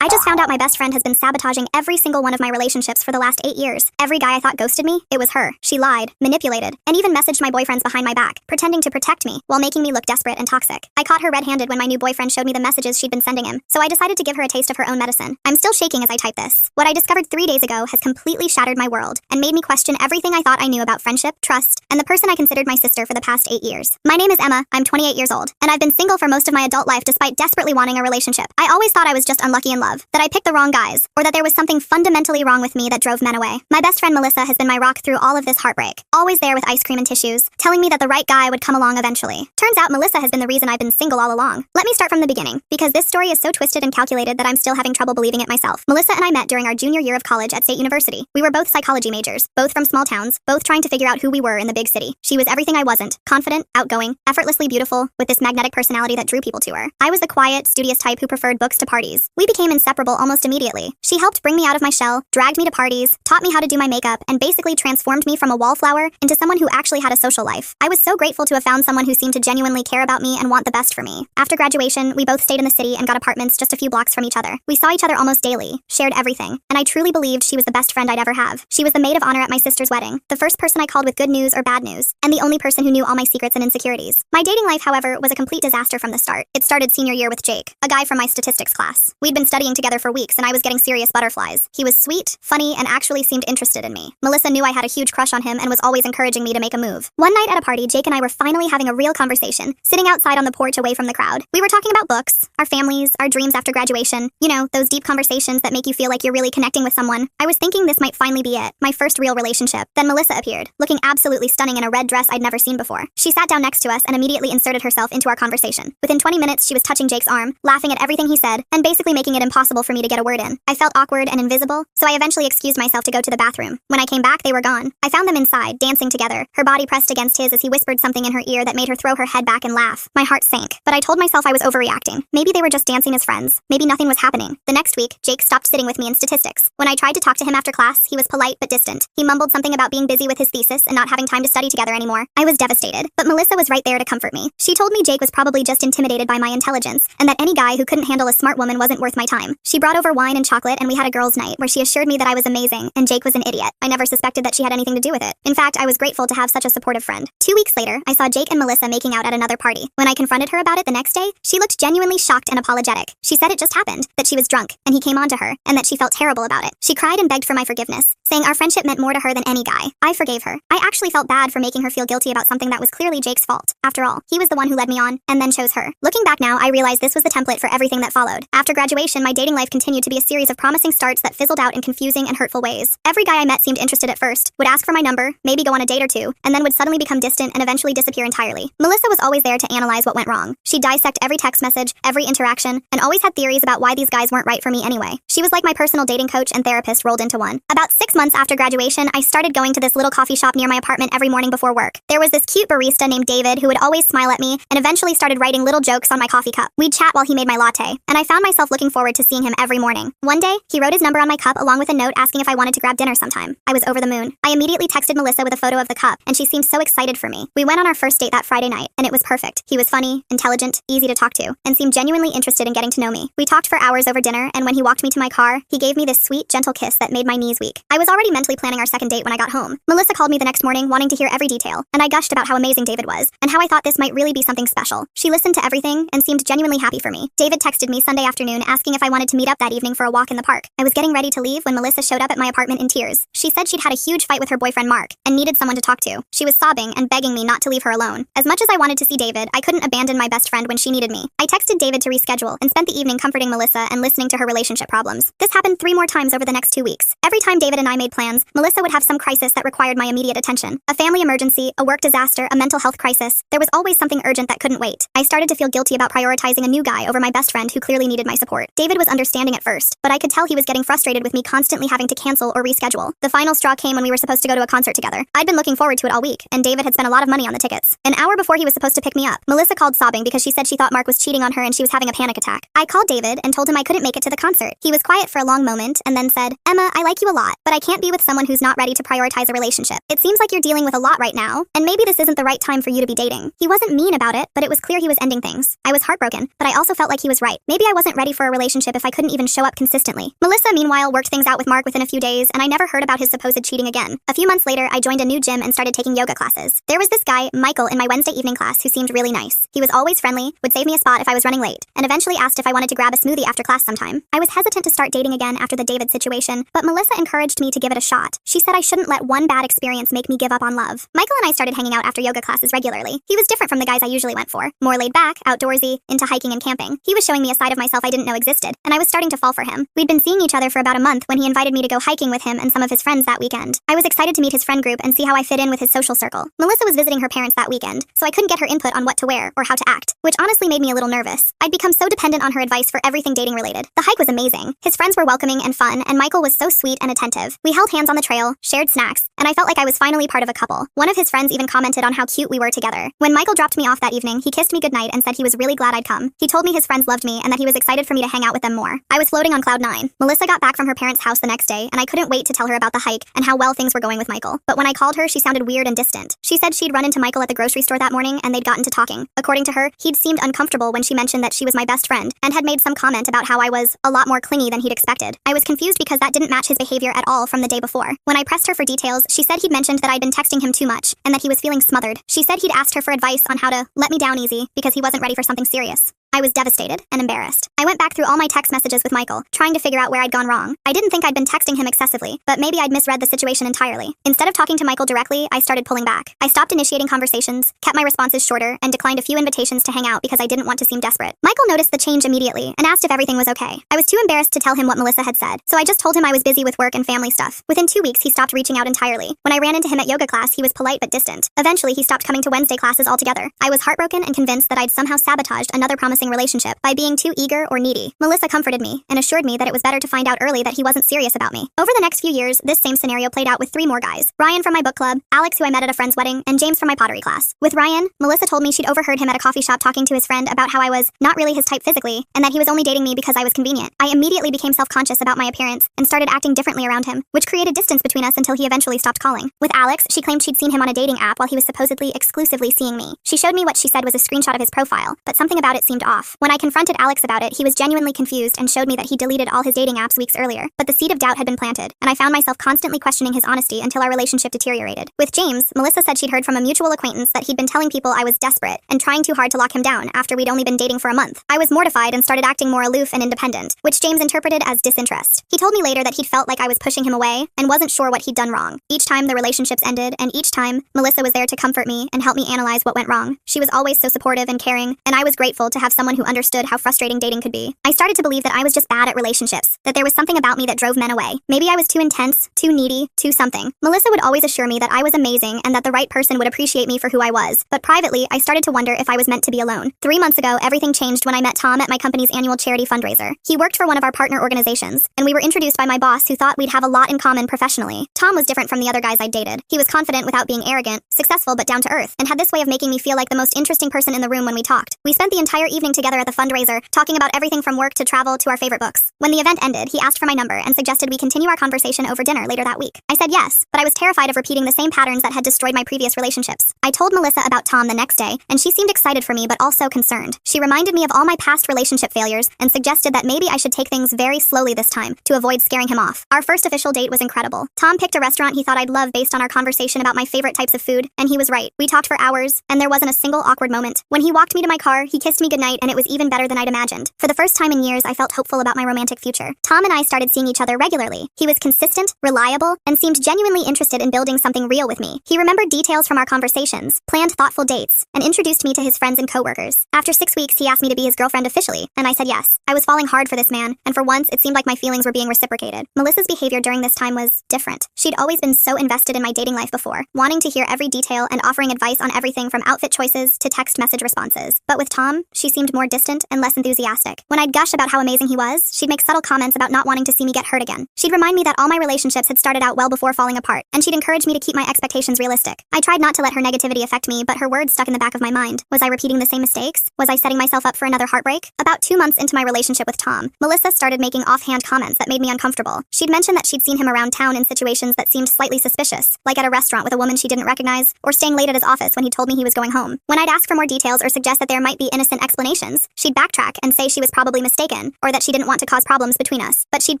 I just found out my best friend has been sabotaging every single one of my relationships for the last 8 years. Every guy I thought ghosted me, it was her. She lied, manipulated, and even messaged my boyfriends behind my back, pretending to protect me while making me look desperate and toxic. I caught her red-handed when my new boyfriend showed me the messages she'd been sending him, so I decided to give her a taste of her own medicine. I'm still shaking as I type this. What I discovered 3 days ago has completely shattered my world and made me question everything I thought I knew about friendship, trust, and the person I considered my sister for the past 8 years. My name is Emma, I'm 28 years old, and I've been single for most of my adult life despite desperately wanting a relationship. I always thought I was just unlucky in love, that I picked the wrong guys, or that there was something fundamentally wrong with me that drove men away. My best friend Melissa has been my rock through all of this heartbreak, always there with ice cream and tissues, telling me that the right guy would come along eventually. Turns out Melissa has been the reason I've been single all along. Let me start from the beginning, because this story is so twisted and calculated that I'm still having trouble believing it myself. Melissa and I met during our junior year of college at State University. We were both psychology majors, both from small towns, both trying to figure out who we were in the big city. She was everything I wasn't, confident, outgoing, effortlessly beautiful, with this magnetic personality that drew people to her. I was the quiet, studious type who preferred books to parties. We became inseparable almost immediately. She helped bring me out of my shell, dragged me to parties, taught me how to do my makeup, and basically transformed me from a wallflower into someone who actually had a social life. I was so grateful to have found someone who seemed to genuinely care about me and want the best for me. After graduation, we both stayed in the city and got apartments just a few blocks from each other. We saw each other almost daily, shared everything, and I truly believed she was the best friend I'd ever have. She was the maid of honor at my sister's wedding, the first person I called with good news or bad news, and the only person who knew all my secrets and insecurities. My dating life, however, was a complete disaster from the start. It started senior year with Jake, a guy from my statistics class. We'd been studying together for weeks and I was getting serious butterflies. He was sweet, funny, and actually seemed interested in me. Melissa knew I had a huge crush on him and was always encouraging me to make a move. One night at a party, Jake and I were finally having a real conversation, sitting outside on the porch away from the crowd. We were talking about books, our families, our dreams after graduation. You know, those deep conversations that make you feel like you're really connecting with someone. I was thinking this might finally be it, my first real relationship. Then Melissa appeared, looking absolutely stunning in a red dress I'd never seen before. She sat down next to us and immediately inserted herself into our conversation. Within 20 minutes, she was touching Jake's arm, laughing at everything he said, and basically making it impossible for me to get a word in. I felt awkward and invisible, so I eventually excused myself to go to the bathroom. When I came back, they were gone. I found them inside, dancing together, her body pressed against his as he whispered something in her ear that made her throw her head back and laugh. My heart sank, but I told myself I was overreacting. Maybe they were just dancing as friends. Maybe nothing was happening. The next week, Jake stopped sitting with me in statistics. When I tried to talk to him after class, he was polite but distant. He mumbled something about being busy with his thesis and not having time to study together anymore. I was devastated, but Melissa was right there to comfort me. She told me Jake was probably just intimidated by my intelligence, and that any guy who couldn't handle a smart woman wasn't worth my time. She brought over wine and chocolate, and we had a girls' night where she assured me that I was amazing and Jake was an idiot. I never suspected that she had anything to do with it. In fact, I was grateful to have such a supportive friend. 2 weeks later, I saw Jake and Melissa making out at another party. When I confronted her about it the next day, she looked genuinely shocked and apologetic. She said it just happened, that she was drunk, and he came on to her, and that she felt terrible about it. She cried and begged for my forgiveness, saying our friendship meant more to her than any guy. I forgave her. I actually felt bad for making her feel guilty about something that was clearly Jake's fault. After all, he was the one who led me on, and then chose her. Looking back now, I realize this was the template for everything that followed. After graduation, my dating life continued to be a series of promising starts that fizzled out in confusing and hurtful ways. Every guy I met seemed interested at first, would ask for my number, maybe go on a date or two, and then would suddenly become distant and eventually disappear entirely. Melissa was always there to analyze what went wrong. She'd dissect every text message, every interaction, and always had theories about why these guys weren't right for me anyway. She was like my personal dating coach and therapist rolled into one. About 6 months after graduation, I started going to this little coffee shop near my apartment every morning before work. There was this cute barista named David who would always smile at me and eventually started writing little jokes on my coffee cup. We'd chat while he made my latte, and I found myself looking forward to seeing him every morning. One day, he wrote his number on my cup along with a note asking if I wanted to grab dinner sometime. I was over the moon. I immediately texted Melissa with a photo of the cup, and she seemed so excited for me. We went on our first date that Friday night, and it was perfect. He was funny, intelligent, easy to talk to, and seemed genuinely interested in getting to know me. We talked for hours over dinner, and when he walked me to my car, he gave me this sweet, gentle kiss that made my knees weak. I was already mentally planning our second date when I got home. Melissa called me the next morning wanting to hear every detail, and I gushed about how amazing David was, and how I thought this might really be something special. She listened to everything, and seemed genuinely happy for me. David texted me Sunday afternoon asking if I wanted to meet up that evening for a walk in the park. I was getting ready to leave when Melissa showed up at my apartment in tears. She said she'd had a huge fight with her boyfriend Mark, and needed someone to talk to. She was sobbing and begging me not to leave her alone. As much as I wanted to see David, I couldn't abandon my best friend when she needed me. I texted David to reschedule, and spent the evening comforting Melissa and listening to her relationship problems. This happened 3 more times over the next 2 weeks. Every time David and I made plans, Melissa would have some crisis that required my immediate attention. A family emergency, a work disaster, a mental health crisis. There was always something urgent that couldn't wait. I started to feel guilty about prioritizing a new guy over my best friend who clearly needed my support. David was understanding at first, but I could tell he was getting frustrated with me constantly having to cancel or reschedule. The final straw came when we were supposed to go to a concert together. I'd been looking forward to it all week, and David had spent a lot of money on the tickets. An hour before he was supposed to pick me up, Melissa called sobbing because she said she thought Mark was cheating on her and she was having a panic attack. I called David and told him I couldn't make it to the concert. He was quiet for a long moment and then said, "Emma, I like you a lot, but I can't be with someone who's not ready to prioritize a relationship. It seems like you're dealing with a lot right now, and maybe this isn't the right time for you to be dating." He wasn't mean about it, but it was clear he was ending things. I was heartbroken, but I also felt like he was right. Maybe I wasn't ready for a relationship relationship if I couldn't even show up consistently? Melissa, meanwhile, worked things out with Mark within a few days, and I never heard about his supposed cheating again. A few months later, I joined a new gym and started taking yoga classes. There was this guy, Michael, in my Wednesday evening class who seemed really nice. He was always friendly, would save me a spot if I was running late, and eventually asked if I wanted to grab a smoothie after class sometime. I was hesitant to start dating again after the David situation, but Melissa encouraged me to give it a shot. She said I shouldn't let one bad experience make me give up on love. Michael and I started hanging out after yoga classes regularly. He was different from the guys I usually went for. More laid back, outdoorsy, into hiking and camping. He was showing me a side of myself I didn't know existed, and I was starting to fall for him. We'd been seeing each other for about a month when he invited me to go hiking with him and some of his friends that weekend. I was excited to meet his friend group and see how I fit in with his social circle. Melissa was visiting her parents that weekend, so I couldn't get her input on what to wear or how to act, which honestly made me a little nervous. I'd become so dependent on her advice for everything dating related. The hike was amazing. His friends were welcoming and fun, and Michael was so sweet and attentive. We held hands on the trail, shared snacks, and I felt like I was finally part of a couple. One of his friends even commented on how cute we were together. When Michael dropped me off that evening, he kissed me goodnight and said he was really glad I'd come. He told me his friends loved me and that he was excited for me to hang out with them more. I was floating on cloud 9. Melissa got back from her parents' house the next day, and I couldn't wait to tell her about the hike and how well things were going with Michael. But when I called her, she sounded weird and distant. She said she'd run into Michael at the grocery store that morning and they'd gotten to talking. According to her, he'd seemed uncomfortable when she mentioned that she was my best friend and had made some comment about how I was a lot more clingy than he'd expected. I was confused because that didn't match his behavior at all from the day before. When I pressed her for details, she said he'd mentioned that I'd been texting him too much and that he was feeling smothered. She said he'd asked her for advice on how to let me down easy because he wasn't ready for something serious. I was devastated and embarrassed. I went back through all my text messages with Michael, trying to figure out where I'd gone wrong. I didn't think I'd been texting him excessively, but maybe I'd misread the situation entirely. Instead of talking to Michael directly, I started pulling back. I stopped initiating conversations, kept my responses shorter, and declined a few invitations to hang out because I didn't want to seem desperate. Michael noticed the change immediately and asked if everything was okay. I was too embarrassed to tell him what Melissa had said, so I just told him I was busy with work and family stuff. Within 2 weeks, he stopped reaching out entirely. When I ran into him at yoga class, he was polite but distant. Eventually, he stopped coming to Wednesday classes altogether. I was heartbroken and convinced that I'd somehow sabotaged another promising relationship by being too eager or needy. Melissa comforted me and assured me that it was better to find out early that he wasn't serious about me. Over the next few years, this same scenario played out with 3 more guys. Ryan from my book club, Alex who I met at a friend's wedding, and James from my pottery class. With Ryan, Melissa told me she'd overheard him at a coffee shop talking to his friend about how I was not really his type physically and that he was only dating me because I was convenient. I immediately became self-conscious about my appearance and started acting differently around him, which created distance between us until he eventually stopped calling. With Alex, she claimed she'd seen him on a dating app while he was supposedly exclusively seeing me. She showed me what she said was a screenshot of his profile, but something about it seemed off. When I confronted Alex about it, he was genuinely confused and showed me that he deleted all his dating apps weeks earlier. But the seed of doubt had been planted, and I found myself constantly questioning his honesty until our relationship deteriorated. With James, Melissa said she'd heard from a mutual acquaintance that he'd been telling people I was desperate and trying too hard to lock him down after we'd only been dating for a month. I was mortified and started acting more aloof and independent, which James interpreted as disinterest. He told me later that he'd felt like I was pushing him away and wasn't sure what he'd done wrong. Each time the relationships ended, and each time Melissa was there to comfort me and help me analyze what went wrong. She was always so supportive and caring, and I was grateful to have someone who understood how frustrating dating could be. I started to believe that I was just bad at relationships, that there was something about me that drove men away. Maybe I was too intense, too needy, too something. Melissa would always assure me that I was amazing and that the right person would appreciate me for who I was, but privately, I started to wonder if I was meant to be alone. 3 months ago, everything changed when I met Tom at my company's annual charity fundraiser. He worked for one of our partner organizations, and we were introduced by my boss who thought we'd have a lot in common professionally. Tom was different from the other guys I'd dated. He was confident without being arrogant, successful but down to earth, and had this way of making me feel like the most interesting person in the room when we talked. We spent the entire evening together at the fundraiser, talking about everything from work to travel to our favorite books. When the event ended, he asked for my number and suggested we continue our conversation over dinner later that week. I said yes, but I was terrified of repeating the same patterns that had destroyed my previous relationships. I told Melissa about Tom the next day, and she seemed excited for me but also concerned. She reminded me of all my past relationship failures and suggested that maybe I should take things very slowly this time to avoid scaring him off. Our first official date was incredible. Tom picked a restaurant he thought I'd love based on our conversation about my favorite types of food, and he was right. We talked for hours, and there wasn't a single awkward moment. When he walked me to my car, he kissed me goodnight, and it was even better than I'd imagined. For the first time in years, I felt hopeful about my romantic future. Tom and I started seeing each other regularly. He was consistent, reliable, and seemed genuinely interested in building something real with me. He remembered details from our conversations, planned thoughtful dates, and introduced me to his friends and coworkers. After 6 weeks, he asked me to be his girlfriend officially, and I said yes. I was falling hard for this man, and for once, it seemed like my feelings were being reciprocated. Melissa's behavior during this time was different. She'd always been so invested in my dating life before, wanting to hear every detail and offering advice on everything from outfit choices to text message responses. But with Tom, she seemed more distant and less enthusiastic. When I'd gush about how amazing he was, she'd make subtle comments reassurance about not wanting to see me get hurt again. She'd remind me that all my relationships had started out well before falling apart, and she'd encourage me to keep my expectations realistic. I tried not to let her negativity affect me, but her words stuck in the back of my mind. Was I repeating the same mistakes? Was I setting myself up for another heartbreak? About 2 months into my relationship with Tom, Melissa started making offhand comments that made me uncomfortable. She'd mentioned that she'd seen him around town in situations that seemed slightly suspicious, like at a restaurant with a woman she didn't recognize, or staying late at his office when he told me he was going home. When I'd ask for more details or suggest that there might be innocent explanations, she'd backtrack and say she was probably mistaken, or that she didn't want to cause problems between us. But she'd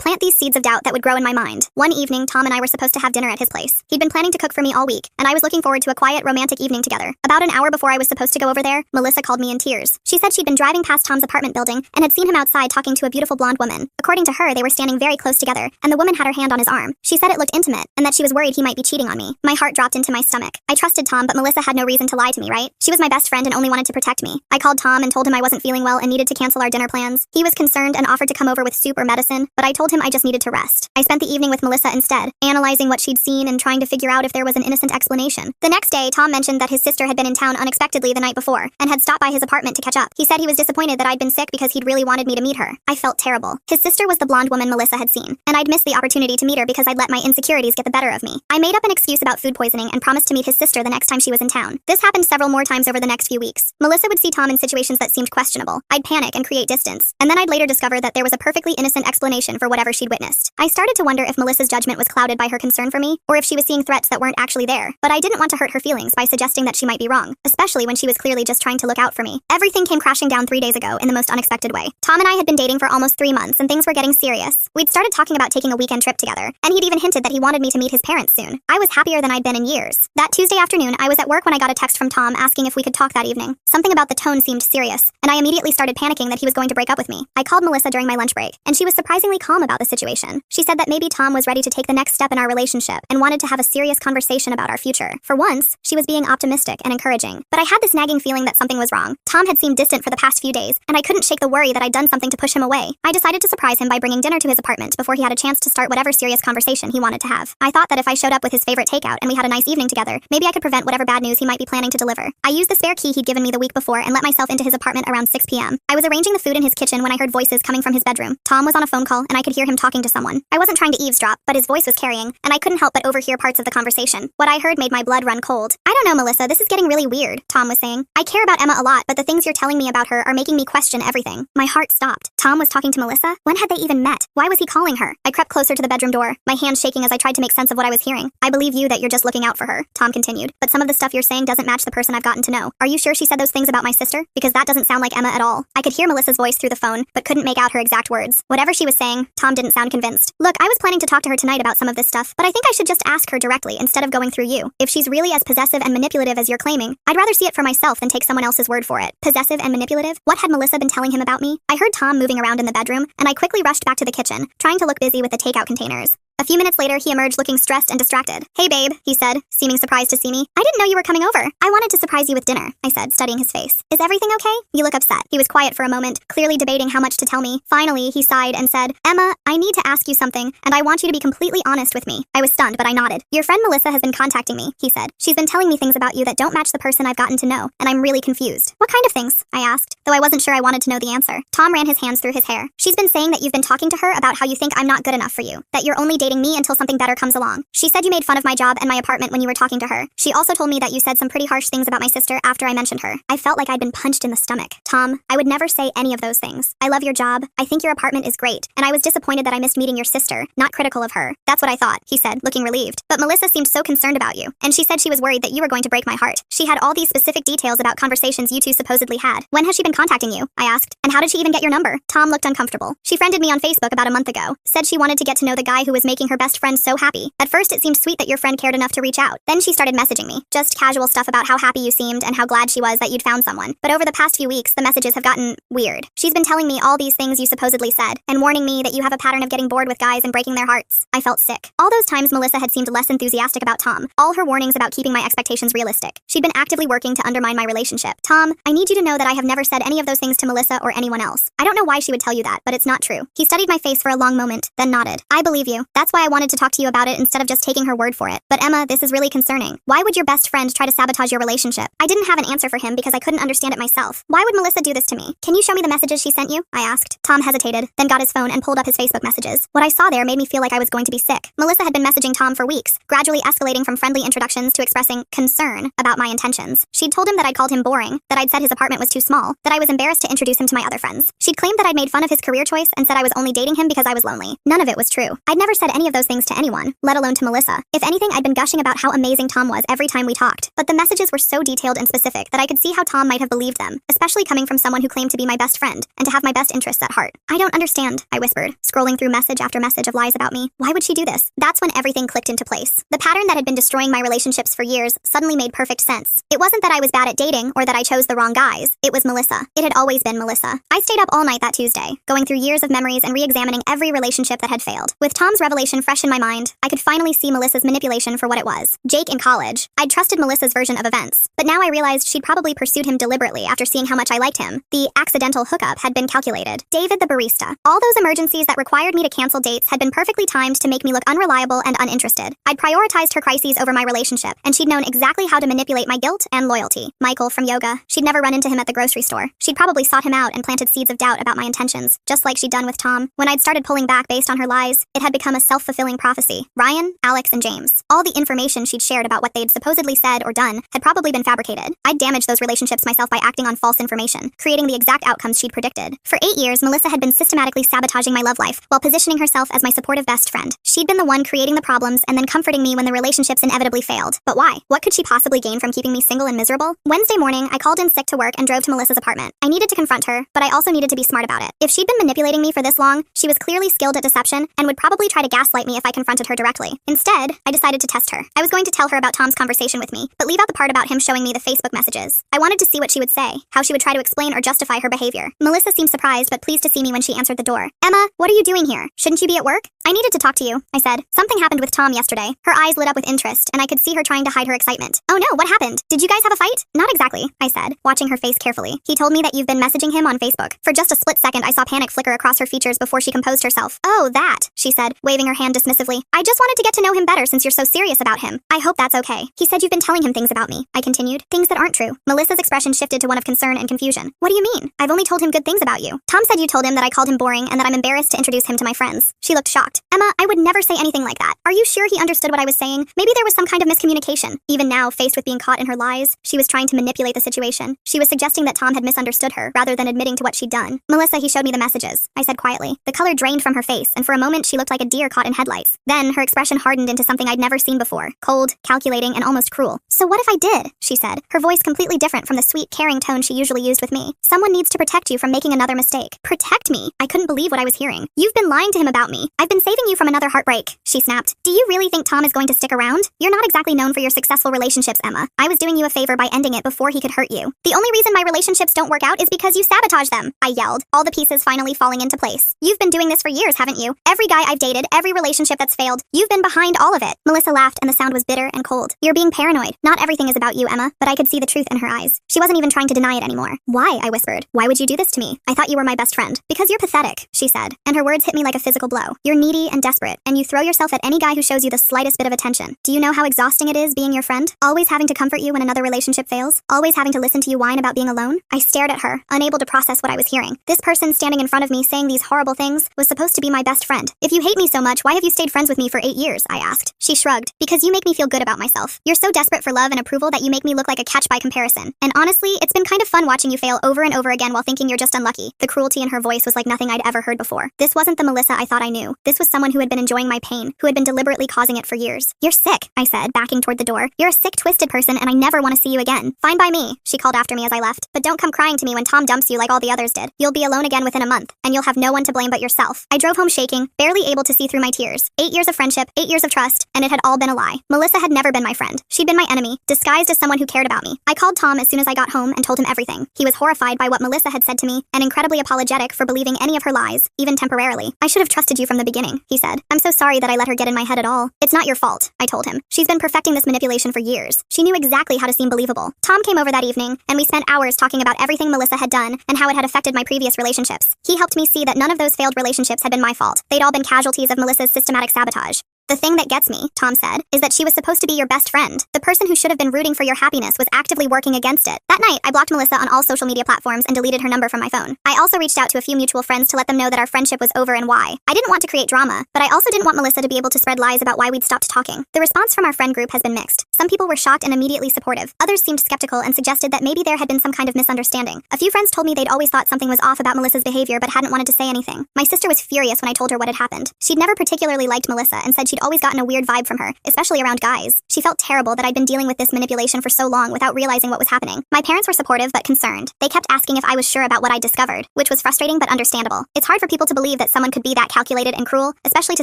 plant these seeds of doubt that would grow in my mind. One evening, Tom and I were supposed to have dinner at his place. He'd been planning to cook for me all week, and I was looking forward to a quiet, romantic evening together. About an hour before I was supposed to go over there, Melissa called me in tears. She said she'd been driving past Tom's apartment building and had seen him outside talking to a beautiful blonde woman. According to her, they were standing very close together, and the woman had her hand on his arm. She said it looked intimate, and that she was worried he might be cheating on me. My heart dropped into my stomach. I trusted Tom, but Melissa had no reason to lie to me, right? She was my best friend and only wanted to protect me. I called Tom and told him I wasn't feeling well and needed to cancel our dinner plans. He was concerned and offered to come over with soup or medicine, but I told him I just needed to rest. I spent the evening with Melissa instead, analyzing what she'd seen and trying to figure out if there was an innocent explanation. The next day, Tom mentioned that his sister had been in town unexpectedly the night before and had stopped by his apartment to catch up. He said he was disappointed that I'd been sick because he'd really wanted me to meet her. I felt terrible. His sister was the blonde woman Melissa had seen, and I'd missed the opportunity to meet her because I'd let my insecurities get the better of me. I made up an excuse about food poisoning and promised to meet his sister the next time she was in town. This happened several more times over the next few weeks. Melissa would see Tom in situations that seemed questionable. I'd panic and create distance, and then I'd later discover that there was a perfectly innocent explanation for whatever she'd witnessed. I started to wonder if Melissa's judgment was clouded by her concern for me, or if she was seeing threats that weren't actually there. But I didn't want to hurt her feelings by suggesting that she might be wrong, especially when she was clearly just trying to look out for me. Everything came crashing down 3 days ago in the most unexpected way. Tom and I had been dating for almost 3 months, and things were getting serious. We'd started talking about taking a weekend trip together, and he'd even hinted that he wanted me to meet his parents soon. I was happier than I'd been in years. That Tuesday afternoon, I was at work when I got a text from Tom asking if we could talk that evening. Something about the tone seemed serious, and I immediately started panicking that he was going to break up with me. I called Melissa during my lunch break, and she was surprisingly calm about the situation. She said that maybe Tom was ready to take the next step in our relationship and wanted to have a serious conversation about our future. For once, she was being optimistic and encouraging. But I had this nagging feeling that something was wrong. Tom had seemed distant for the past few days, and I couldn't shake the worry that I'd done something to push him away. I decided to surprise him by bringing dinner to his apartment before he had a chance to start whatever serious conversation he wanted to have. I thought that if I showed up with his favorite takeout and we had a nice evening together, maybe I could prevent whatever bad news he might be planning to deliver. I used the spare key he'd given me the week before and let myself into his apartment around 6 p.m. I was arranging the food in his kitchen when I heard voices coming from his bedroom. Tom was on a phone call, and I could hear him talking to someone. I wasn't trying to eavesdrop, but his voice was carrying, and I couldn't help but overhear parts of the conversation. What I heard made my blood run cold. "I don't know, Melissa, this is getting really weird," Tom was saying. "I care about Emma a lot, but the things you're telling me about her are making me question everything." My heart stopped. Tom was talking to Melissa? When had they even met? Why was he calling her? I crept closer to the bedroom door, my hands shaking as I tried to make sense of what I was hearing. "I believe you that you're just looking out for her," Tom continued, "but some of the stuff you're saying doesn't match the person I've gotten to know. Are you sure she said those things about my sister? Because that doesn't sound like Emma at all." I could hear Melissa's voice through the phone, but couldn't make out her exact words. Whatever she was saying, Tom didn't sound convinced. "Look, I was planning to talk to her tonight about some of this stuff, but I think I should just ask her directly instead of going through you. If she's really as possessive and manipulative as you're claiming, I'd rather see it for myself than take someone else's word for it." Possessive and manipulative? What had Melissa been telling him about me? I heard Tom moving around in the bedroom, and I quickly rushed back to the kitchen, trying to look busy with the takeout containers. A few minutes later, he emerged looking stressed and distracted. "Hey, babe," he said, seeming surprised to see me. "I didn't know you were coming over." "I wanted to surprise you with dinner," I said, studying his face. "Is everything okay?" "You look upset." He was quiet for a moment, clearly debating how much to tell me. Finally, he sighed and said, "Emma, I need to ask you something, and I want you to be completely honest with me." I was stunned, but I nodded. "Your friend Melissa has been contacting me," he said. "She's been telling me things about you that don't match the person I've gotten to know, and I'm really confused." "What kind of things?" I asked, though I wasn't sure I wanted to know the answer. Tom ran his hands through his hair. "She's been saying that you've been talking to her about how you think I'm not good enough for you, that you're only dating me until something better comes along. She said you made fun of my job and my apartment when you were talking to her. She also told me that you said some pretty harsh things about my sister after I mentioned her." I felt like I'd been punched in the stomach. "Tom, I would never say any of those things. I love your job. I think your apartment is great, and I was disappointed that I missed meeting your sister, not critical of her." "That's what I thought," he said, looking relieved. "But Melissa seemed so concerned about you, and she said she was worried that you were going to break my heart. She had all these specific details about conversations you two supposedly had. When has she been contacting you?" I asked. "And how did she even get your number?" Tom looked uncomfortable. "She friended me on Facebook about a month ago. Said she wanted to get to know the guy who was making her best friend so happy. At first it seemed sweet that your friend cared enough to reach out. Then she started messaging me. Just casual stuff about how happy you seemed and how glad she was that you'd found someone. But over the past few weeks, the messages have gotten weird. She's been telling me all these things you supposedly said, and warning me that you have a pattern of getting bored with guys and breaking their hearts." I felt sick. All those times Melissa had seemed less enthusiastic about Tom. All her warnings about keeping my expectations realistic. She'd been actively working to undermine my relationship. "Tom, I need you to know that I have never said any of those things to Melissa or anyone else. I don't know why she would tell you that, but it's not true." He studied my face for a long moment, then nodded. "I believe you. That That's why I wanted to talk to you about it instead of just taking her word for it. But Emma, this is really concerning. Why would your best friend try to sabotage your relationship? I didn't have an answer for him because I couldn't understand it myself. Why would Melissa do this to me? Can you show me the messages she sent you? I asked. Tom hesitated, then got his phone and pulled up his Facebook messages. What I saw there made me feel like I was going to be sick. Melissa had been messaging Tom for weeks, gradually escalating from friendly introductions to expressing concern about my intentions. She'd told him that I'd called him boring, that I'd said his apartment was too small, that I was embarrassed to introduce him to my other friends. She'd claimed that I'd made fun of his career choice and said I was only dating him because I was lonely. None of it was true. I'd never said any of those things to anyone, let alone to Melissa. If anything, I'd been gushing about how amazing Tom was every time we talked. But the messages were so detailed and specific that I could see how Tom might have believed them, especially coming from someone who claimed to be my best friend and to have my best interests at heart. I don't understand, I whispered, scrolling through message after message of lies about me. Why would she do this? That's when everything clicked into place. The pattern that had been destroying my relationships for years suddenly made perfect sense. It wasn't that I was bad at dating or that I chose the wrong guys. It was Melissa. It had always been Melissa. I stayed up all night that Tuesday, going through years of memories and re-examining every relationship that had failed. With Tom's revelation fresh in my mind, I could finally see Melissa's manipulation for what it was. Jake in college. I'd trusted Melissa's version of events, but now I realized she'd probably pursued him deliberately after seeing how much I liked him. The accidental hookup had been calculated. David the barista. All those emergencies that required me to cancel dates had been perfectly timed to make me look unreliable and uninterested. I'd prioritized her crises over my relationship, and she'd known exactly how to manipulate my guilt and loyalty. Michael from yoga. She'd never run into him at the grocery store. She'd probably sought him out and planted seeds of doubt about my intentions, just like she'd done with Tom. When I'd started pulling back based on her lies, it had become a self-fulfilling prophecy. Ryan, Alex, and James. All the information she'd shared about what they'd supposedly said or done had probably been fabricated. I'd damaged those relationships myself by acting on false information, creating the exact outcomes she'd predicted. For 8 years, Melissa had been systematically sabotaging my love life while positioning herself as my supportive best friend. She'd been the one creating the problems and then comforting me when the relationships inevitably failed. But why? What could she possibly gain from keeping me single and miserable? Wednesday morning, I called in sick to work and drove to Melissa's apartment. I needed to confront her, but I also needed to be smart about it. If she'd been manipulating me for this long, she was clearly skilled at deception and would probably try to gaslight me if I confronted her directly. Instead, I decided to test her. I was going to tell her about Tom's conversation with me, but leave out the part about him showing me the Facebook messages. I wanted to see what she would say, how she would try to explain or justify her behavior. Melissa seemed surprised but pleased to see me when she answered the door. Emma, what are you doing here? Shouldn't you be at work? I needed to talk to you, I said. Something happened with Tom yesterday. Her eyes lit up with interest, and I could see her trying to hide her excitement. Oh no, what happened? Did you guys have a fight? Not exactly, I said, watching her face carefully. He told me that you've been messaging him on Facebook. For just a split second, I saw panic flicker across her features before she composed herself. Oh, that, she said, waving her hand dismissively. I just wanted to get to know him better since you're so serious about him. I hope that's okay. He said you've been telling him things about me, I continued. Things that aren't true. Melissa's expression shifted to one of concern and confusion. What do you mean? I've only told him good things about you. Tom said you told him that I called him boring and that I'm embarrassed to introduce him to my friends. She looked shocked. Emma, I would never say anything like that. Are you sure he understood what I was saying? Maybe there was some kind of miscommunication. Even now, faced with being caught in her lies, she was trying to manipulate the situation. She was suggesting that Tom had misunderstood her rather than admitting to what she'd done. Melissa, he showed me the messages, I said quietly. The color drained from her face, and for a moment she looked like a deer caught in headlights. Then her expression hardened into something I'd never seen before. Cold, calculating, and almost cruel. So what if I did? She said, her voice completely different from the sweet, caring tone she usually used with me. Someone needs to protect you from making another mistake. Protect me? I couldn't believe what I was hearing. You've been lying to him about me. I've been saving you from another heartbreak, she snapped. Do you really think Tom is going to stick around? You're not exactly known for your successful relationships, Emma. I was doing you a favor by ending it before he could hurt you. The only reason my relationships don't work out is because you sabotage them, I yelled, all the pieces finally falling into place. You've been doing this for years, haven't you? Every guy I've dated, every relationship that's failed, you've been behind all of it. Melissa laughed and the sound was bitter and cold. You're being paranoid. Not everything is about you, Emma, but I could see the truth in her eyes. She wasn't even trying to deny it anymore. Why? I whispered. Why would you do this to me? I thought you were my best friend. Because you're pathetic, she said, and her words hit me like a physical blow. You're needy and desperate, and you throw yourself at any guy who shows you the slightest bit of attention. Do you know how exhausting it is being your friend? Always having to comfort you when another relationship fails? Always having to listen to you whine about being alone? I stared at her, unable to process what I was hearing. This person standing in front of me saying these horrible things was supposed to be my best friend. If you hate me so much, why have you stayed friends with me for 8 years? I asked. She shrugged. Because you make me feel good about myself. You're so desperate for love and approval that you make me look like a catch by comparison. And honestly, it's been kind of fun watching you fail over and over again while thinking you're just unlucky. The cruelty in her voice was like nothing I'd ever heard before. This wasn't the Melissa I thought I knew. This was someone who had been enjoying my pain, who had been deliberately causing it for years. You're sick, I said, backing toward the door. You're a sick, twisted person, and I never want to see you again. Fine by me, she called after me as I left. But don't come crying to me when Tom dumps you like all the others did. You'll be alone again within a month, and you'll have no one to blame but yourself. I drove home shaking, barely able to see through my tears. 8 years of friendship, 8 years of trust, and it had all been a lie. Melissa had never been my friend. She'd been my enemy, disguised as someone who cared about me. I called Tom as soon as I got home and told him everything. He was horrified by what Melissa had said to me, and incredibly apologetic for believing any of her lies, even temporarily. I should have trusted you from the beginning, he said. I'm so sorry that I let her get in my head at all. It's not your fault, I told him. She's been perfecting this manipulation for years. She knew exactly how to seem believable. Tom came over that evening, and we spent hours talking about everything Melissa had done and how it had affected my previous relationships. He helped me see that none of those failed relationships had been my fault. They'd all been casualties of Melissa's Melissa's systematic sabotage. The thing that gets me, Tom said, is that she was supposed to be your best friend. The person who should have been rooting for your happiness was actively working against it. That night, I blocked Melissa on all social media platforms and deleted her number from my phone. I also reached out to a few mutual friends to let them know that our friendship was over and why. I didn't want to create drama, but I also didn't want Melissa to be able to spread lies about why we'd stopped talking. The response from our friend group has been mixed. Some people were shocked and immediately supportive. Others seemed skeptical and suggested that maybe there had been some kind of misunderstanding. A few friends told me they'd always thought something was off about Melissa's behavior but hadn't wanted to say anything. My sister was furious when I told her what had happened. She'd never particularly liked Melissa and said she'd always gotten a weird vibe from her, especially around guys. She felt terrible that I'd been dealing with this manipulation for so long without realizing what was happening. My parents were supportive but concerned. They kept asking if I was sure about what I'd discovered, which was frustrating but understandable. It's hard for people to believe that someone could be that calculated and cruel, especially to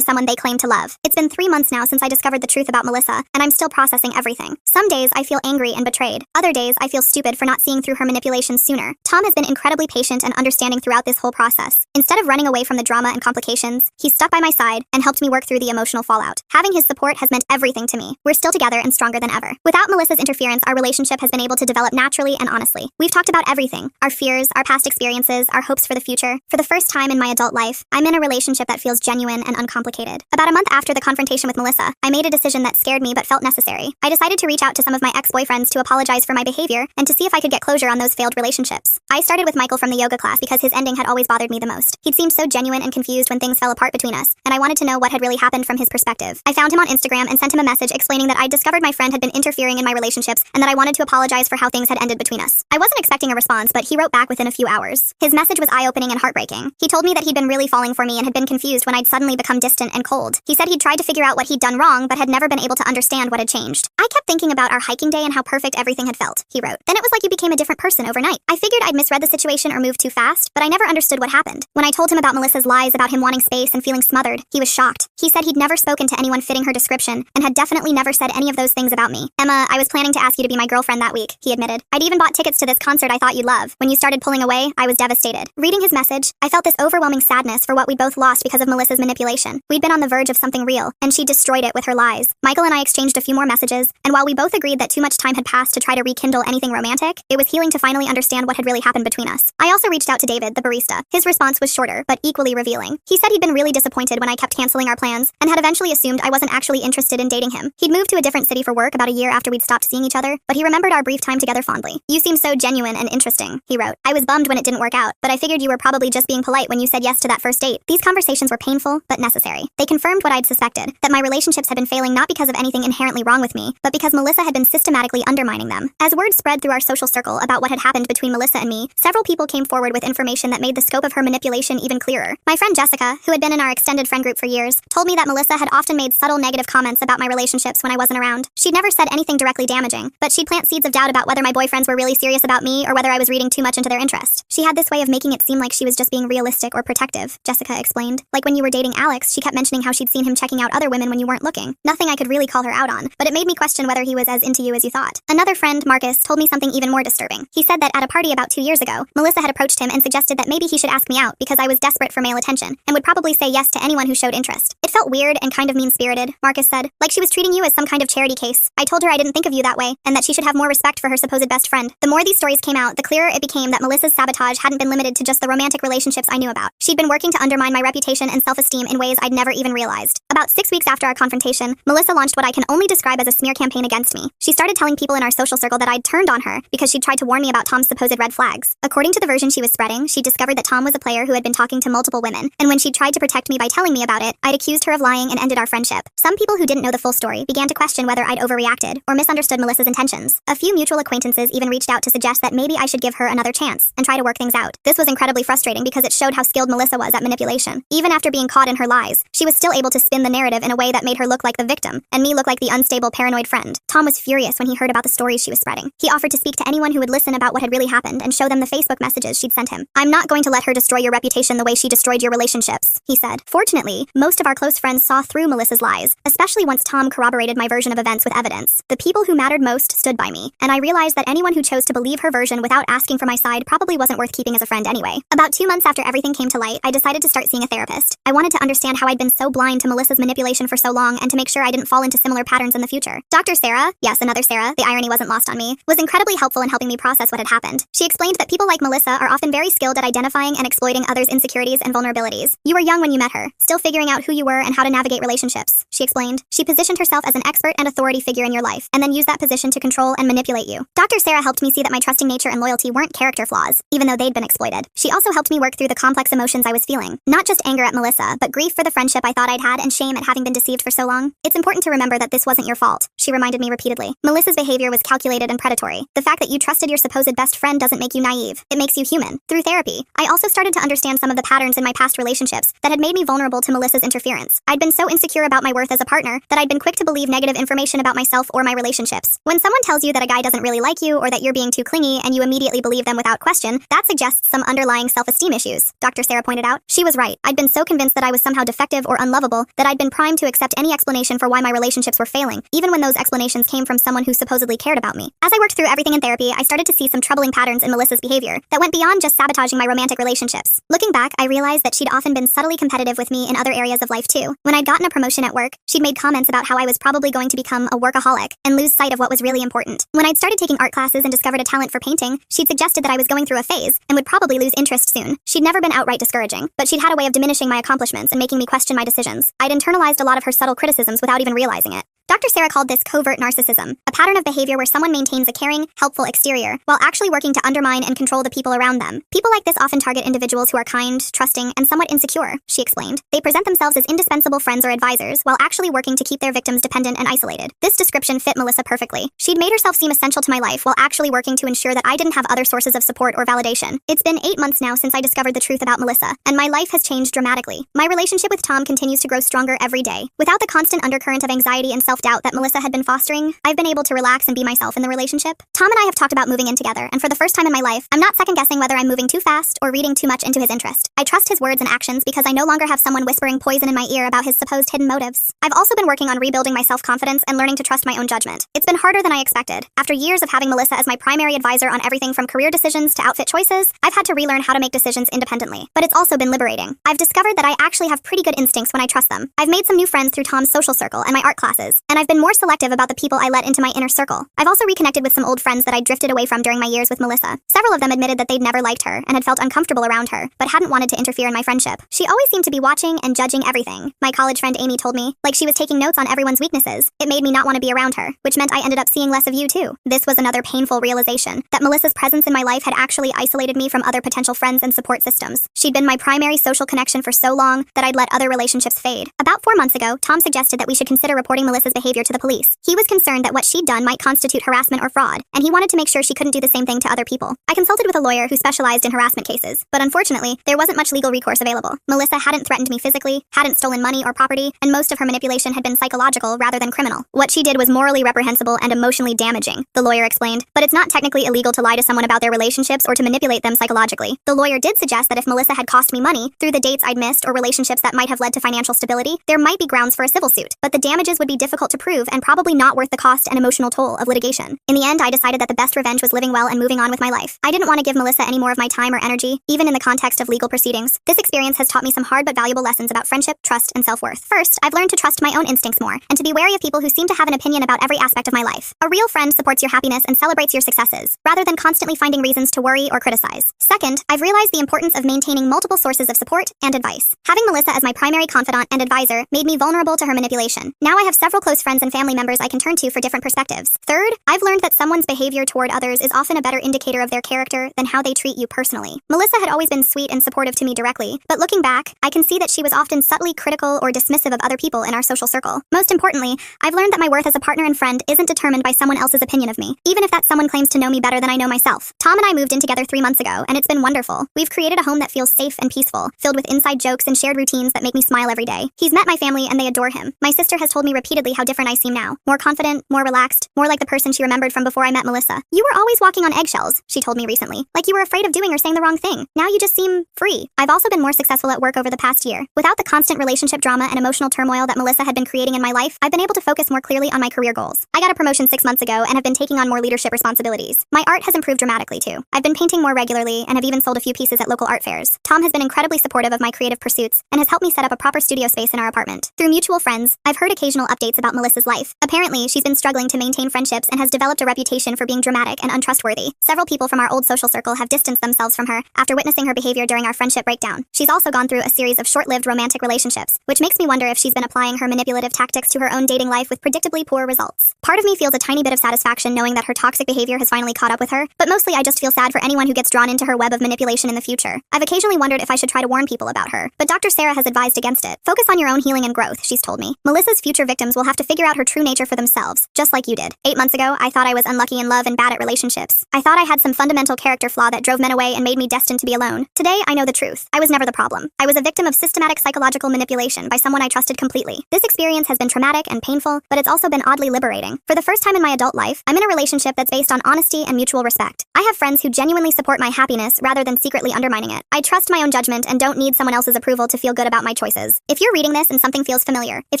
someone they claim to love. It's been 3 months now since I discovered the truth about Melissa, and I'm still processing everything. Some days I feel angry and betrayed. Other days I feel stupid for not seeing through her manipulations sooner. Tom has been incredibly patient and understanding throughout this whole process. Instead of running away from the drama and complications, he stuck by my side and helped me work through the emotional fallout. Having his support has meant everything to me. We're still together and stronger than ever. Without Melissa's interference, our relationship has been able to develop naturally and honestly. We've talked about everything: our fears, our past experiences, our hopes for the future. For the first time in my adult life, I'm in a relationship that feels genuine and uncomplicated. About a month after the confrontation with Melissa, I made a decision that scared me but felt necessary. I decided to reach out to some of my ex-boyfriends to apologize for my behavior and to see if I could get closure on those failed relationships. I started with Michael from the yoga class because his ending had always bothered me the most. He'd seemed so genuine and confused when things fell apart between us, and I wanted to know what had really happened from his perspective. I found him on Instagram and sent him a message explaining that I'd discovered my friend had been interfering in my relationships and that I wanted to apologize for how things had ended between us. I wasn't expecting a response, but he wrote back within a few hours. His message was eye-opening and heartbreaking. He told me that he'd been really falling for me and had been confused when I'd suddenly become distant and cold. He said he'd tried to figure out what he'd done wrong, but had never been able to understand what had changed. I kept thinking about our hiking day and how perfect everything had felt, he wrote. Then it was like you became a different person overnight. I figured I'd misread the situation or moved too fast, but I never understood what happened. When I told him about Melissa's lies about him wanting space and feeling smothered, he was shocked. He said he'd never spoken to anyone fitting her description and had definitely never said any of those things about me. Emma, I was planning to ask you to be my girlfriend that week, he admitted. I'd even bought tickets to this concert I thought you'd love. When you started pulling away, I was devastated. Reading his message, I felt this overwhelming sadness for what we both lost because of Melissa's manipulation. We'd been on the verge of something real, and she destroyed it with her lies. Michael and I exchanged a few more messages, and while we both agreed that too much time had passed to try to rekindle anything romantic, it was healing to finally understand what had really happened between us. I also reached out to David, the barista. His response was shorter, but equally revealing. He said he'd been really disappointed when I kept canceling our plans, and had eventually assumed I wasn't actually interested in dating him. He'd moved to a different city for work about a year after we'd stopped seeing each other, but he remembered our brief time together fondly. You seem so genuine and interesting, he wrote. I was bummed when it didn't work out, but I figured you were probably just being polite when you said yes to that first date. These conversations were painful, but necessary. They confirmed what I'd suspected, that my relationships had been failing not because of anything inherently wrong with me, but because Melissa had been systematically undermining them. As word spread through our social circle about what had happened between Melissa and me, several people came forward with information that made the scope of her manipulation even clearer. My friend Jessica, who had been in our extended friend group for years, told me that Melissa had often made subtle negative comments about my relationships when I wasn't around. She'd never said anything directly damaging, but she'd plant seeds of doubt about whether my boyfriends were really serious about me or whether I was reading too much into their interest. She had this way of making it seem like she was just being realistic or protective, Jessica explained. Like when you were dating Alex, she kept mentioning how she'd seen him checking out other women when you weren't looking. Nothing I could really call her out on, but it made me question whether he was as into you as you thought. Another friend, Marcus, told me something even more disturbing. He said that at a party about 2 years ago, Melissa had approached him and suggested that maybe he should ask me out because I was desperate for male attention and would probably say yes to anyone who showed interest. It felt weird and kind of mean-spirited, Marcus said, like she was treating you as some kind of charity case. I told her I didn't think of you that way and that she should have more respect for her supposed best friend. The more these stories came out, the clearer it became that Melissa's sabotage hadn't been limited to just the romantic relationships I knew about. She'd been working to undermine my reputation and self-esteem in ways I'd never even realized. About 6 weeks after our confrontation, Melissa launched what I can only describe as a smear campaign against me. She started telling people in our social circle that I'd turned on her because she'd tried to warn me about Tom's supposed red flags. According to the version she was spreading, she discovered that Tom was a player who had been talking to multiple women, and when she tried to protect me by telling me about it, I'd accused her of lying and ended our friendship. Some people who didn't know the full story began to question whether I'd overreacted or misunderstood Melissa's intentions. A few mutual acquaintances even reached out to suggest that maybe I should give her another chance and try to work things out. This was incredibly frustrating because it showed how skilled Melissa was at manipulation. Even after being caught in her lies, she was still able to spin the narrative in a way that made her look like the victim, and me look like the unstable, paranoid friend. Tom was furious when he heard about the stories she was spreading. He offered to speak to anyone who would listen about what had really happened and show them the Facebook messages she'd sent him. I'm not going to let her destroy your reputation the way she destroyed your relationships, he said. Fortunately, most of our close friends saw through Melissa's lies, especially once Tom corroborated my version of events with evidence. The people who mattered most stood by me, and I realized that anyone who chose to believe her version without asking for my side probably wasn't worth keeping as a friend anyway. About 2 months after everything came to light, I decided to start seeing a therapist. I wanted to understand how I'd been so blind to Melissa's Melissa's manipulation for so long and to make sure I didn't fall into similar patterns in the future. Dr. Sarah, yes, another Sarah, the irony wasn't lost on me, was incredibly helpful in helping me process what had happened. She explained that people like Melissa are often very skilled at identifying and exploiting others' insecurities and vulnerabilities. You were young when you met her, still figuring out who you were and how to navigate relationships, she explained. She positioned herself as an expert and authority figure in your life, and then used that position to control and manipulate you. Dr. Sarah helped me see that my trusting nature and loyalty weren't character flaws, even though they'd been exploited. She also helped me work through the complex emotions I was feeling. Not just anger at Melissa, but grief for the friendship I thought I'd had and shame at having been deceived for so long. It's important to remember that this wasn't your fault, she reminded me repeatedly. Melissa's behavior was calculated and predatory. The fact that you trusted your supposed best friend doesn't make you naive. It makes you human. Through therapy, I also started to understand some of the patterns in my past relationships that had made me vulnerable to Melissa's interference. I'd been so insecure about my worth as a partner that I'd been quick to believe negative information about myself or my relationships. When someone tells you that a guy doesn't really like you or that you're being too clingy and you immediately believe them without question, that suggests some underlying self-esteem issues, Dr. Sarah pointed out. She was right. I'd been so convinced that I was somehow defective or unlovable that I'd been primed to accept any explanation for why my relationships were failing, even when those explanations came from someone who supposedly cared about me. As I worked through everything in therapy, I started to see some troubling patterns in Melissa's behavior that went beyond just sabotaging my romantic relationships. Looking back, I realized that she'd often been subtly competitive with me in other areas of life too. When I'd gotten a promotion at work, she'd made comments about how I was probably going to become a workaholic and lose sight of what was really important. When I'd started taking art classes and discovered a talent for painting, she'd suggested that I was going through a phase and would probably lose interest soon. She'd never been outright discouraging, but she'd had a way of diminishing my accomplishments and making me question my decisions. I'd internalized a lot of her subtle criticisms without even realizing it. Dr. Sarah called this covert narcissism, a pattern of behavior where someone maintains a caring, helpful exterior while actually working to undermine and control the people around them. People like this often target individuals who are kind, trusting, and somewhat insecure, she explained. They present themselves as indispensable friends or advisors while actually working to keep their victims dependent and isolated. This description fit Melissa perfectly. She'd made herself seem essential to my life while actually working to ensure that I didn't have other sources of support or validation. It's been 8 months now since I discovered the truth about Melissa, and my life has changed dramatically. My relationship with Tom continues to grow stronger every day. Without the constant undercurrent of anxiety and self-doubt that Melissa had been fostering, I've been able to relax and be myself in the relationship. Tom and I have talked about moving in together, and for the first time in my life, I'm not second-guessing whether I'm moving too fast or reading too much into his interest. I trust his words and actions because I no longer have someone whispering poison in my ear about his supposed hidden motives. I've also been working on rebuilding my self-confidence and learning to trust my own judgment. It's been harder than I expected. After years of having Melissa as my primary advisor on everything from career decisions to outfit choices, I've had to relearn how to make decisions independently. But it's also been liberating. I've discovered that I actually have pretty good instincts when I trust them. I've made some new friends through Tom's social circle and my art classes, and I've been more selective about the people I let into my inner circle. I've also reconnected with some old friends that I drifted away from during my years with Melissa. Several of them admitted that they'd never liked her and had felt uncomfortable around her, but hadn't wanted to interfere in my friendship. She always seemed to be watching and judging everything, my college friend Amy told me, like she was taking notes on everyone's weaknesses. It made me not want to be around her, which meant I ended up seeing less of you too. This was another painful realization, that Melissa's presence in my life had actually isolated me from other potential friends and support systems. She'd been my primary social connection for so long that I'd let other relationships fade. About 4 months ago, Tom suggested that we should consider reporting Melissa's behavior to the police. He was concerned that what she'd done might constitute harassment or fraud, and he wanted to make sure she couldn't do the same thing to other people. I consulted with a lawyer who specialized in harassment cases, but unfortunately, there wasn't much legal recourse available. Melissa hadn't threatened me physically, hadn't stolen money or property, and most of her manipulation had been psychological rather than criminal. What she did was morally reprehensible and emotionally damaging, the lawyer explained, but it's not technically illegal to lie to someone about their relationships or to manipulate them psychologically. The lawyer did suggest that if Melissa had cost me money through the dates I'd missed or relationships that might have led to financial stability, there might be grounds for a civil suit, but the damages would be difficult to prove and probably not worth the cost and emotional toll of litigation. In the end, I decided that the best revenge was living well and moving on with my life. I didn't want to give Melissa any more of my time or energy, even in the context of legal proceedings. This experience has taught me some hard but valuable lessons about friendship, trust, and self-worth. First, I've learned to trust my own instincts more, and to be wary of people who seem to have an opinion about every aspect of my life. A real friend supports your happiness and celebrates your successes, rather than constantly finding reasons to worry or criticize. Second, I've realized the importance of maintaining multiple sources of support and advice. Having Melissa as my primary confidant and advisor made me vulnerable to her manipulation. Now I have several close friends and family members I can turn to for different perspectives. Third, I've learned that someone's behavior toward others is often a better indicator of their character than how they treat you personally. Melissa had always been sweet and supportive to me directly, but looking back, I can see that she was often subtly critical or dismissive of other people in our social circle. Most importantly, I've learned that my worth as a partner and friend isn't determined by someone else's opinion of me, even if that someone claims to know me better than I know myself. Tom and I moved in together 3 months ago, and it's been wonderful. We've created a home that feels safe and peaceful, filled with inside jokes and shared routines that make me smile every day. He's met my family and they adore him. My sister has told me repeatedly how how different I seem now. More confident, more relaxed, more like the person she remembered from before I met Melissa. You were always walking on eggshells, she told me recently. Like you were afraid of doing or saying the wrong thing. Now you just seem free. I've also been more successful at work over the past year. Without the constant relationship drama and emotional turmoil that Melissa had been creating in my life, I've been able to focus more clearly on my career goals. I got a promotion 6 months ago and have been taking on more leadership responsibilities. My art has improved dramatically too. I've been painting more regularly and have even sold a few pieces at local art fairs. Tom has been incredibly supportive of my creative pursuits and has helped me set up a proper studio space in our apartment. Through mutual friends, I've heard occasional updates about Melissa's life. Apparently, she's been struggling to maintain friendships and has developed a reputation for being dramatic and untrustworthy. Several people from our old social circle have distanced themselves from her after witnessing her behavior during our friendship breakdown. She's also gone through a series of short-lived romantic relationships, which makes me wonder if she's been applying her manipulative tactics to her own dating life with predictably poor results. Part of me feels a tiny bit of satisfaction knowing that her toxic behavior has finally caught up with her, but mostly I just feel sad for anyone who gets drawn into her web of manipulation in the future. I've occasionally wondered if I should try to warn people about her, but Dr. Sarah has advised against it. Focus on your own healing and growth, she's told me. Melissa's future victims will have to figure out her true nature for themselves, just like you did. 8 months ago, I thought I was unlucky in love and bad at relationships. I thought I had some fundamental character flaw that drove men away and made me destined to be alone. Today, I know the truth. I was never the problem. I was a victim of systematic psychological manipulation by someone I trusted completely. This experience has been traumatic and painful, but it's also been oddly liberating. For the first time in my adult life, I'm in a relationship that's based on honesty and mutual respect. I have friends who genuinely support my happiness rather than secretly undermining it. I trust my own judgment and don't need someone else's approval to feel good about my choices. If you're reading this and something feels familiar, if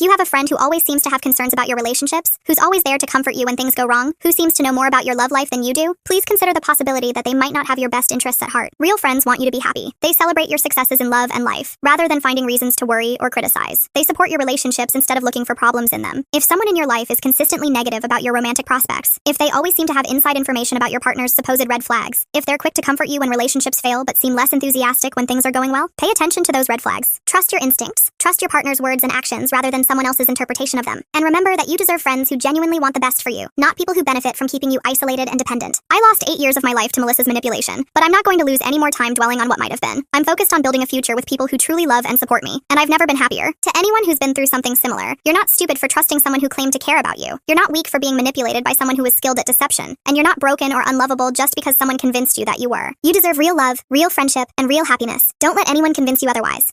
you have a friend who always seems to have concerns about your relationships, who's always there to comfort you when things go wrong, who seems to know more about your love life than you do, please consider the possibility that they might not have your best interests at heart. Real friends want you to be happy. They celebrate your successes in love and life, rather than finding reasons to worry or criticize. They support your relationships instead of looking for problems in them. If someone in your life is consistently negative about your romantic prospects, if they always seem to have inside information about your partner's supposed red flags, if they're quick to comfort you when relationships fail but seem less enthusiastic when things are going well, pay attention to those red flags. Trust your instincts. Trust your partner's words and actions rather than someone else's interpretation of them. And remember that you deserve friends who genuinely want the best for you, not people who benefit from keeping you isolated and dependent. I lost 8 years of my life to Melissa's manipulation, but I'm not going to lose any more time dwelling on what might have been. I'm focused on building a future with people who truly love and support me, and I've never been happier. To anyone who's been through something similar, you're not stupid for trusting someone who claimed to care about you. You're not weak for being manipulated by someone who is skilled at deception, and you're not broken or unlovable just because someone convinced you that you were. You deserve real love, real friendship, and real happiness. Don't let anyone convince you otherwise.